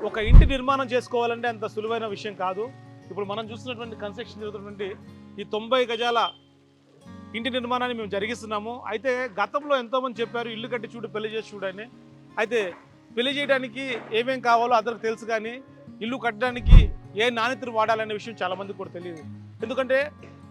ఒక ఇంటి నిర్మాణం చేసుకోవాలంటే అంత సులువైన విషయం కాదు. ఇప్పుడు మనం చూస్తున్నటువంటి కన్స్ట్రక్షన్ జరుగుతున్నటువంటి ఈ 90 గజాల ఇంటి నిర్మాణాన్ని మేము జరిగిస్తున్నాము. అయితే గతంలో ఎంతోమంది చెప్పారు ఇల్లు కట్టి చూడు, పెళ్లి చేసి చూడని. అయితే పెళ్లి చేయడానికి ఏమేం కావాలో అందరికి తెలుసు, కానీ ఇల్లు కట్టడానికి ఏ నాణ్యతను వాడాలనే విషయం చాలామందికి కూడా తెలియదు. ఎందుకంటే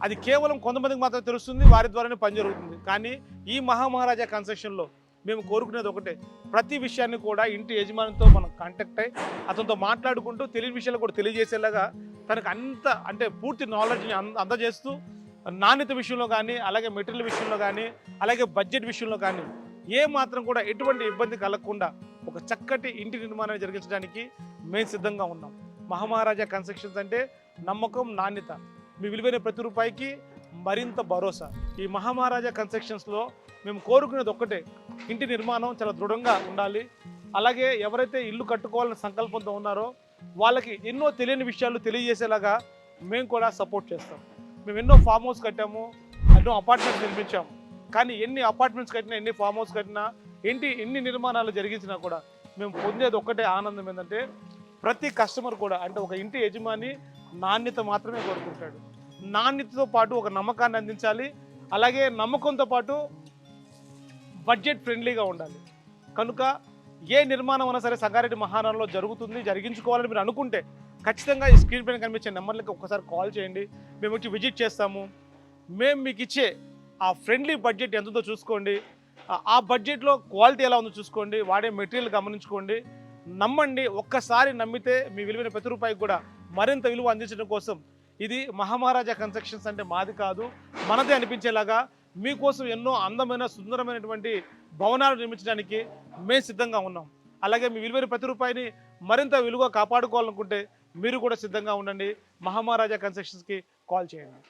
అది కేవలం కొంతమందికి మాత్రం తెలుస్తుంది, వారి ద్వారానే పని జరుగుతుంది. కానీ ఈ మహామహారాజా కన్స్ట్రక్షన్లో మేము కోరుకునేది ఒకటే, ప్రతి విషయాన్ని కూడా ఇంటి యజమానితో మనం కాంటాక్ట్ అయ్యి అతనితో మాట్లాడుకుంటూ తెలియని విషయాలు కూడా తెలియజేసేలాగా తనకు అంటే పూర్తి నాలెడ్జ్ని అందజేస్తూ నాణ్యత విషయంలో కానీ, అలాగే మెటీరియల్ విషయంలో కానీ, అలాగే బడ్జెట్ విషయంలో కానీ ఏ మాత్రం కూడా ఎటువంటి ఇబ్బంది కలగకుండా ఒక చక్కటి ఇంటి నిర్మాణాన్ని జరిగించడానికి మేము సిద్ధంగా ఉన్నాం. మహామహారాజా కన్స్ట్రక్షన్స్ అంటే నమ్మకం, నాణ్యత, మీ విలువైన ప్రతి రూపాయికి మరింత భరోసా. ఈ మహామహారాజా కన్స్ట్రక్షన్స్లో మేము కోరుకునేది ఒక్కటే, ఇంటి నిర్మాణం చాలా దృఢంగా ఉండాలి. అలాగే ఎవరైతే ఇల్లు కట్టుకోవాలని సంకల్పంతో ఉన్నారో వాళ్ళకి ఎన్నో తెలియని విషయాలు తెలియజేసేలాగా మేము కూడా సపోర్ట్ చేస్తాం. మేము ఎన్నో ఫామ్ హౌస్ కట్టాము, ఎన్నో అపార్ట్మెంట్స్ నిర్మించాము. కానీ ఎన్ని అపార్ట్మెంట్స్ కట్టినా, ఎన్ని ఫామ్ హౌస్ కట్టినా, ఎన్ని నిర్మాణాలు జరిగించినా కూడా మేము పొందేది ఒక్కటే ఆనందం. ఏంటంటే ప్రతి కస్టమర్ కూడా, అంటే ఒక ఇంటి యజమాని నాణ్యత మాత్రమే కోరుకుంటాడు. నాణ్యతతో పాటు ఒక నమ్మకాన్ని అందించాలి. అలాగే నమ్మకంతో పాటు బడ్జెట్ ఫ్రెండ్లీగా ఉండాలి. కనుక ఏ నిర్మాణం అయినా సరే సంగారెడ్డి మహానగరంలో జరిగించుకోవాలని మీరు అనుకుంటే ఖచ్చితంగా ఈ స్క్రీన్ పైన కనిపించే నెంబర్లకి ఒక్కసారి కాల్ చేయండి. మేము వచ్చి విజిట్ చేస్తాము. మేము మీకు ఇచ్చే ఆ ఫ్రెండ్లీ బడ్జెట్ ఎంతుందో చూసుకోండి, ఆ బడ్జెట్లో క్వాలిటీ ఎలా ఉందో చూసుకోండి, వాడే మెటీరియల్ గమనించుకోండి. నమ్మండి. ఒక్కసారి నమ్మితే మీ విలువైన ప్రతి రూపాయికి కూడా మరింత విలువ అందించడం కోసం ఇది మహామహారాజా కన్స్ట్రక్షన్స్ అంటే మాది కాదు, మనదే అనిపించేలాగా మీకోసం ఎన్నో అందమైన సుందరమైనటువంటి భవనాలు నిర్మించడానికి మేము సిద్ధంగా ఉన్నాం. అలాగే మీ విలువైన ప్రతి రూపాయిని మరింత విలువ కాపాడుకోవాలనుకుంటే మీరు కూడా సిద్ధంగా ఉండండి. మహామహారాజా కన్స్ట్రక్షన్స్కి కాల్ చేయండి.